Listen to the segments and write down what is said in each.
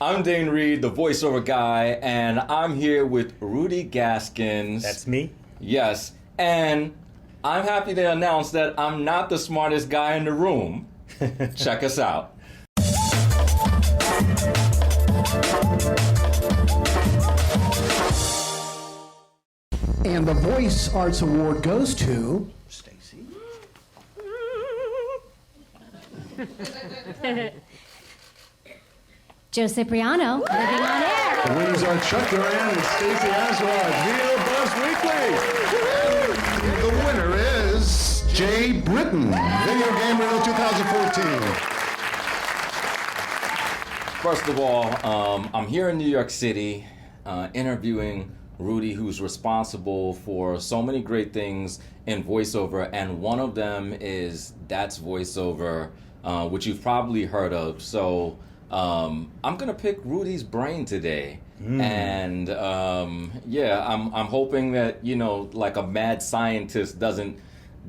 I'm Dane Reed, the voiceover guy, and I'm here with Rudy Gaskins. That's me. Yes, and I'm happy to announce that I'm not the smartest guy in the room. Check us out. And the Voice Arts Award goes to Stacy. Joe Cipriano, living on air. The winners are Chuck Duran and Stacey Aswad, Via Buzz Weekly. And the winner is Jay Britton, Video Game Riddle 2014. First of all, I'm here in New York City interviewing Rudy, who's responsible for so many great things in voiceover, and one of them is That's Voiceover, which you've probably heard of. So I'm gonna pick Rudy's brain today, and I'm hoping that, you know, like a mad scientist doesn't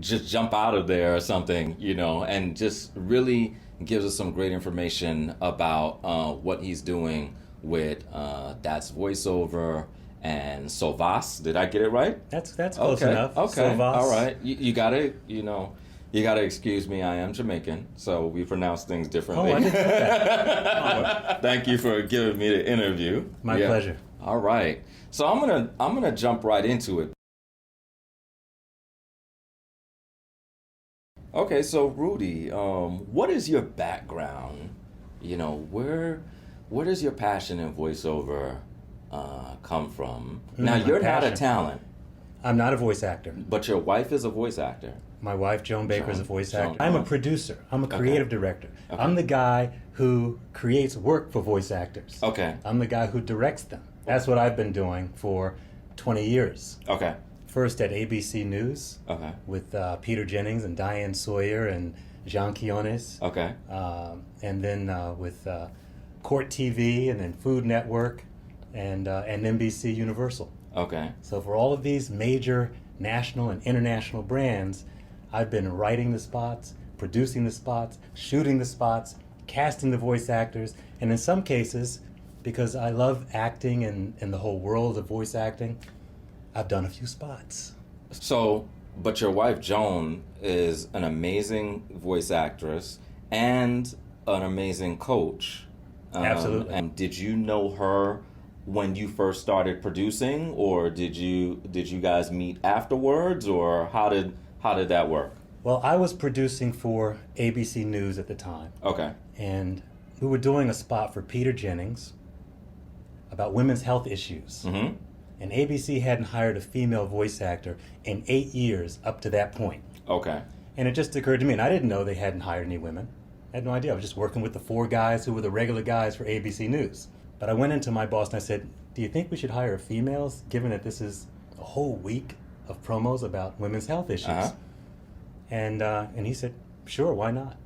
just jump out of there or something, you know, and just really gives us some great information about what he's doing with That's Voiceover and Sovas. Did I get it right? That's close Okay. enough. Okay. Sovas. All right. You gotta, you gotta excuse me. I am Jamaican, so we pronounce things differently. Oh, I didn't know that. Thank you for giving me the interview. My pleasure. All right. So I'm gonna jump right into it. Okay. So Rudy, what is your background? You know, where does your passion in voiceover come from? Now, you're not a talent, I'm not a voice actor. but your wife is a voice actor. My wife, Joan Baker, is a voice actor. I'm a producer. I'm a Okay. creative director. Okay. I'm the guy who creates work for voice actors. Okay. I'm the guy who directs them. That's what I've been doing for 20 years. Okay. First at ABC News Okay. with Peter Jennings and Diane Sawyer and Jean Quiones. Okay. And then with Court TV and then Food Network and NBC Universal. Okay. So for all of these major national and international brands, I've been writing the spots, producing the spots, shooting the spots, casting the voice actors, and in some cases, because I love acting and the whole world of voice acting, I've done a few spots. So, but your wife Joan is an amazing voice actress and an amazing coach. Absolutely. And did you know her when you first started producing, or did you guys meet afterwards, or how did that work? Well, I was producing for ABC News at the time, Okay. and we were doing a spot for Peter Jennings about women's health issues. Mm-hmm. And ABC hadn't hired a female voice actor in 8 years up to that point. Okay. And it just occurred to me, and I didn't know they hadn't hired any women. I had no idea. I was just working with the 4 guys who were the regular guys for ABC News. But I went into my boss and I said, do you think we should hire females, given that this is a whole week of promos about women's health issues? Uh-huh. And he said, sure, why not?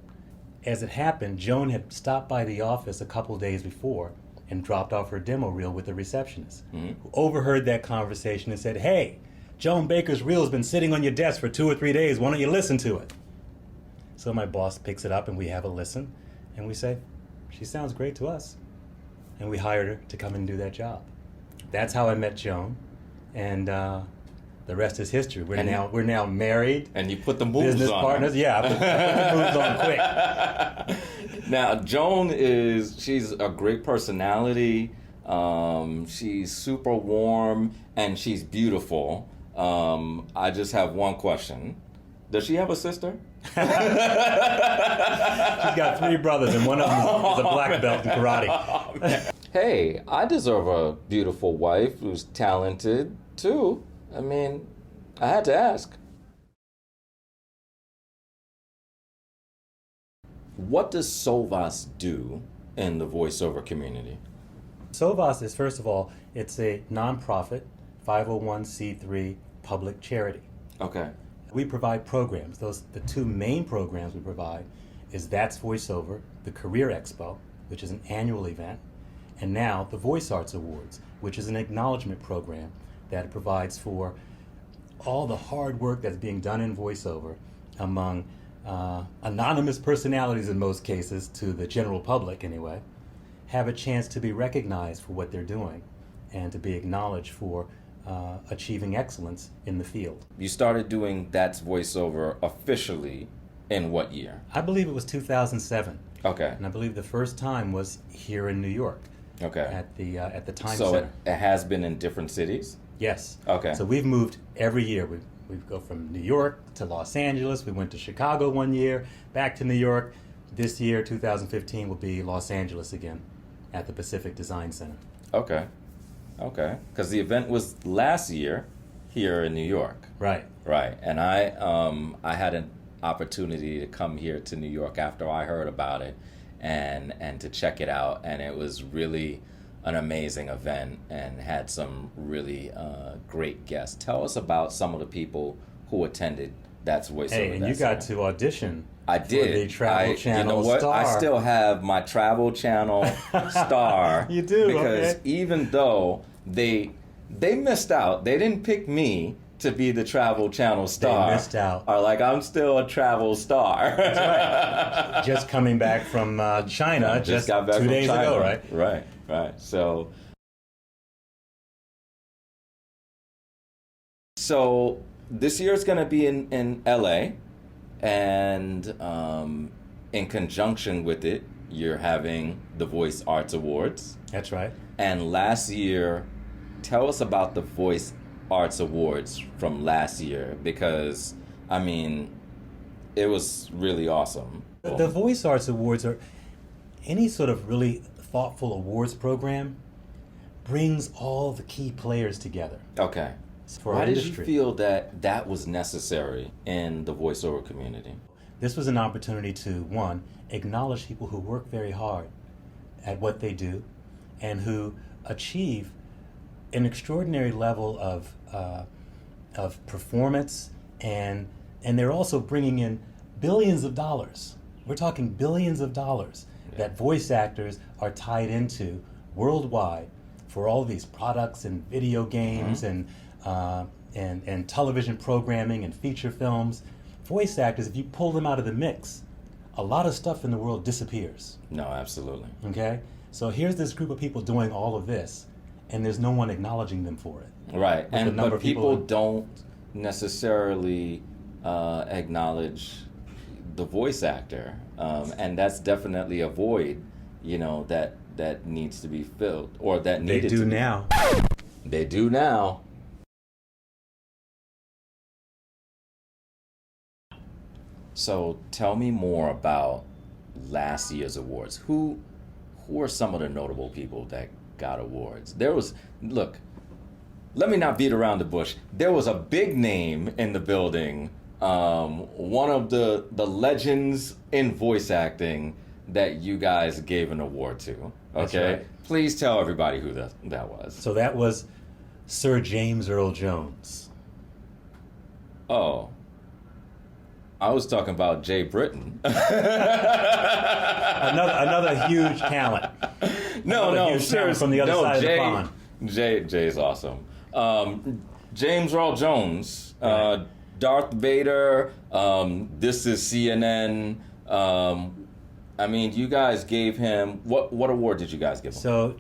As it happened, Joan had stopped by the office a couple days before and dropped off her demo reel with the receptionist, who overheard that conversation and said, hey, Joan Baker's reel has been sitting on your desk for 2 or 3 days. Why don't you listen to it? So my boss picks it up and we have a listen, and we say, she sounds great to us. And we hired her to come and do that job. That's how I met Joan, and the rest is history. We're now married. And you put the moves business on. partners. Yeah, I put the moves on quick. Now, Joan she's a great personality. She's super warm and she's beautiful. I just have one question. Does she have a sister? She's got 3 brothers, and one of them is a black belt in karate. Hey, I deserve a beautiful wife who's talented too. I mean, I had to ask. What does Sovas do in the voiceover community? Sovas is, first of all, it's a nonprofit, 501c3 public charity. Okay. We provide programs. The 2 main programs we provide is That's Voiceover, the Career Expo, which is an annual event, and now the Voice Arts Awards, which is an acknowledgement program that provides for all the hard work that's being done in voiceover among anonymous personalities in most cases, to the general public anyway, have a chance to be recognized for what they're doing and to be acknowledged for achieving excellence in the field. You started doing That's Voiceover officially in what year? I believe it was 2007. Okay. And I believe the first time was here in New York. Okay. At the Time So Center. it has been in different cities? Yes. Okay. So we've moved every year. We go from New York to Los Angeles. We went to Chicago one year, back to New York. This year, 2015, will be Los Angeles again at the Pacific Design Center. Okay. Okay. Because the event was last year here in New York. Right. Right. And I had an opportunity to come here to New York after I heard about it and to check it out. And it was really an amazing event and had some really great guests. Tell us about some of the people who attended That's Voiceover. Hey, and you got to audition. I did. For the Travel Channel You know what? star. I still have my Travel Channel star. You do, because okay. even though they missed out, they didn't pick me to be the Travel Channel star. They missed out. Or like I'm still a travel star. That's right. Just coming back from China just got back 2 from days China. ago, right? Right. Right. So this year is going to be in LA, and in conjunction with it, you're having the Voice Arts Awards. That's right. And last year, tell us about the Voice Arts Awards from last year, because I mean, it was really awesome. The Voice Arts Awards are any sort of really thoughtful awards program brings all the key players together. Okay. For Why our did you industry. feel that was necessary in the voiceover community? This was an opportunity to, one, acknowledge people who work very hard at what they do and who achieve an extraordinary level of performance, and they're also bringing in billions of dollars. We're talking billions of dollars that voice actors are tied into worldwide for all these products and video games and television programming and feature films. Voice actors, if you pull them out of the mix, a lot of stuff in the world disappears. No, absolutely. Okay? So here's this group of people doing all of this, and there's no one acknowledging them for it. Right, With the and number but of people people- don't necessarily acknowledge the voice actor, and that's definitely a void, you know, that needs to be filled, or that They needed do to be. now. They do now. So tell me more about last year's awards. Who are some of the notable people that got awards? Look, let me not beat around the bush. There was a big name in the building, one of the legends in voice acting that you guys gave an award to. That's Okay? right. Please tell everybody who that was. So that was Sir James Earl Jones. Oh. I was talking about Jay Britton. Another huge talent. No, huge talent from the other side of the pond. Jay's awesome. James Earl Jones, Right. Darth Vader, This Is CNN. I mean, you guys gave him, what award did you guys give him? So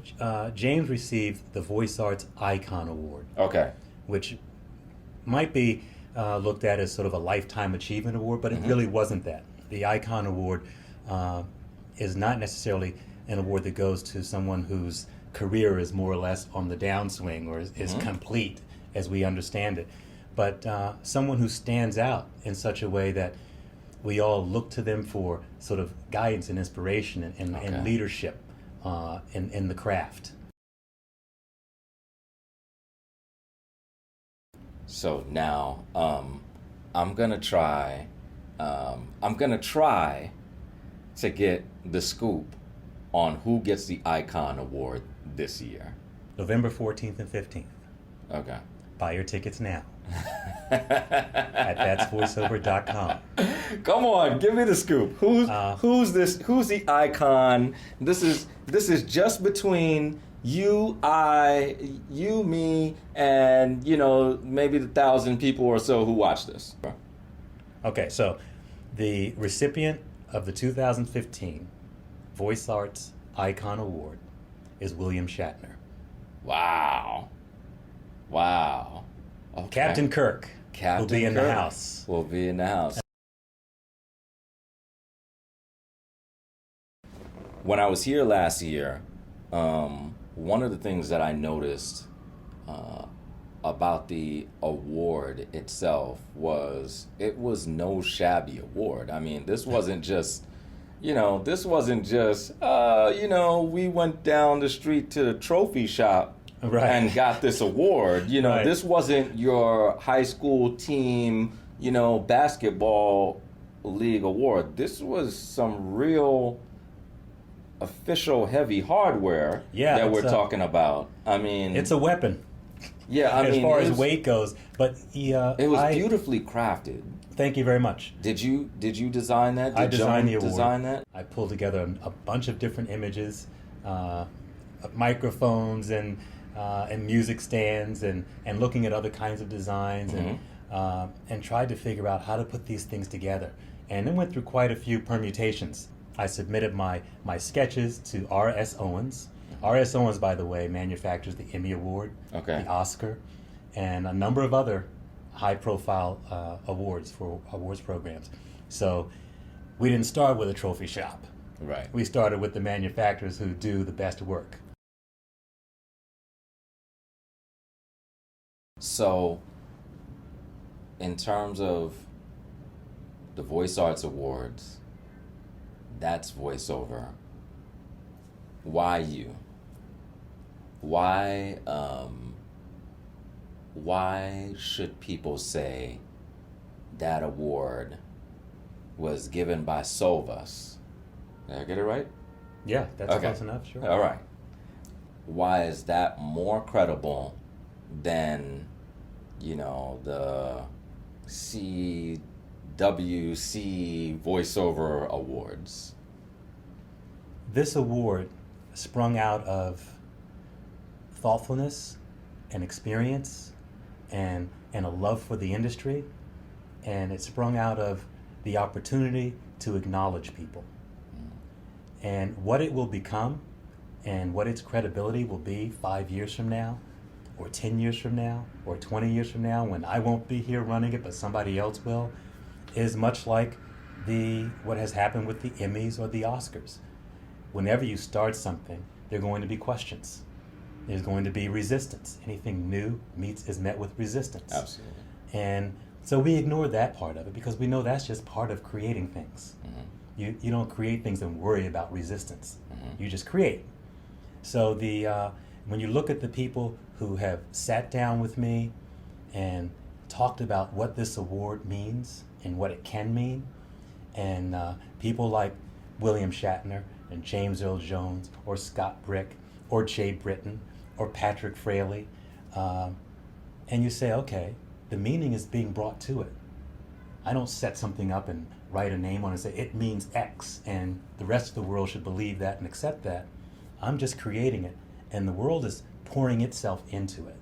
James received the Voice Arts Icon Award, Okay. which might be looked at as sort of a lifetime achievement award, but it really wasn't that. The Icon Award is not necessarily an award that goes to someone whose career is more or less on the downswing or is complete as we understand it, but someone who stands out in such a way that we all look to them for sort of guidance and inspiration and leadership in the craft. So now, I'm gonna try to get the scoop on who gets the Icon Award this year. November 14th and 15th. Okay. Buy your tickets now at thatsvoiceover.com. Come on, give me the scoop. Who's the icon? This is just between you, me, and maybe the 1,000 people or so who watch this. Okay, so the recipient of the 2015 Voice Arts Icon Award is William Shatner. Wow. Wow. Okay. Captain Kirk will be in the Kirk house. Will be in the house. When I was here last year, one of the things that I noticed about the award itself was it was no shabby award. I mean, this wasn't just, we went down the street to the trophy shop Right. and got this award. Right. This wasn't your high school team, basketball league award. This was some real official heavy hardware that we're talking about. I mean, it's a weapon. Yeah, as far as weight goes, but it was beautifully crafted. Thank you very much. Did you design that? I designed the award. Design that? I pulled together a bunch of different images, microphones and music stands, and looking at other kinds of designs, and tried to figure out how to put these things together. And then went through quite a few permutations. I submitted my sketches to R.S. Owens. R.S. Owens, by the way, manufactures the Emmy Award, the Oscar, and a number of other high-profile awards for awards programs. So we didn't start with a trophy shop. Right. We started with the manufacturers who do the best work. So, in terms of the Voice Arts Awards, that's voiceover. Why you? Why should people say that award was given by Sovas? Did I get it right? Yeah, that's close enough, sure. All right. Why is that more credible than, the CWC Voiceover Awards? This award sprung out of thoughtfulness and experience and a love for the industry, and it sprung out of the opportunity to acknowledge people. And what it will become and what its credibility will be 5 years from now, or 10 years from now, or 20 years from now, when I won't be here running it but somebody else will, is much like what has happened with the Emmys or the Oscars. Whenever you start something, there are going to be questions. There's going to be resistance. Anything new is met with resistance. Absolutely. And so we ignore that part of it because we know that's just part of creating things. Mm-hmm. You don't create things and worry about resistance. Mm-hmm. You just create. So when you look at the people who have sat down with me and talked about what this award means and what it can mean, and people like William Shatner and James Earl Jones or Scott Brick or Jay Britton or Patrick Fraley, and you say, okay, the meaning is being brought to it. I don't set something up and write a name on it and say it means X and the rest of the world should believe that and accept that. I'm just creating it, and the world is pouring itself into it.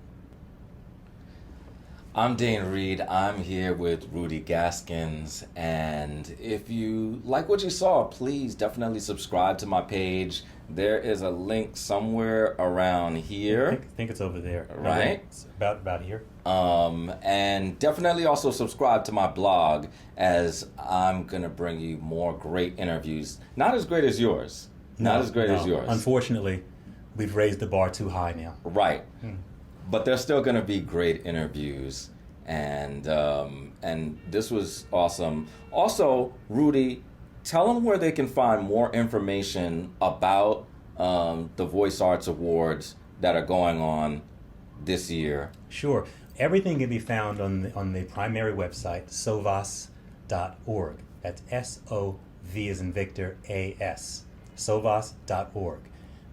I'm Dane Reed. I'm here with Rudy Gaskins, and if you like what you saw, please definitely subscribe to my page. There is a link somewhere around here. I think it's over there. Right? It's about here. And definitely also subscribe to my blog, as I'm going to bring you more great interviews. Not as great as yours. Not as great as yours. Unfortunately, we've raised the bar too high now. Right. But there's still going to be great interviews, and this was awesome. Also, Rudy, tell them where they can find more information about the Voice Arts Awards that are going on this year. Sure. Everything can be found on the primary website, sovas.org. That's S-O-V as in Victor, A-S. Sovas.org.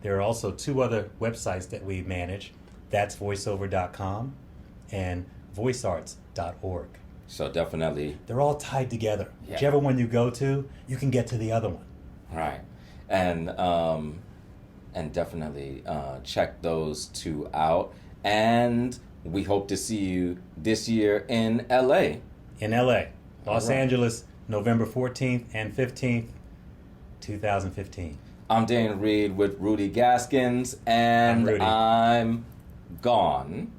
There are also two other websites that we manage. That's voiceover.com and voicearts.org. So definitely. They're all tied together. Yeah. Whichever one you go to, you can get to the other one. Right. And definitely check those two out. And we hope to see you this year in LA. In LA. Los right. Angeles, November 14th and 15th, 2015. I'm Dan Reed with Rudy Gaskins, and I'm Rudy. I'm gone.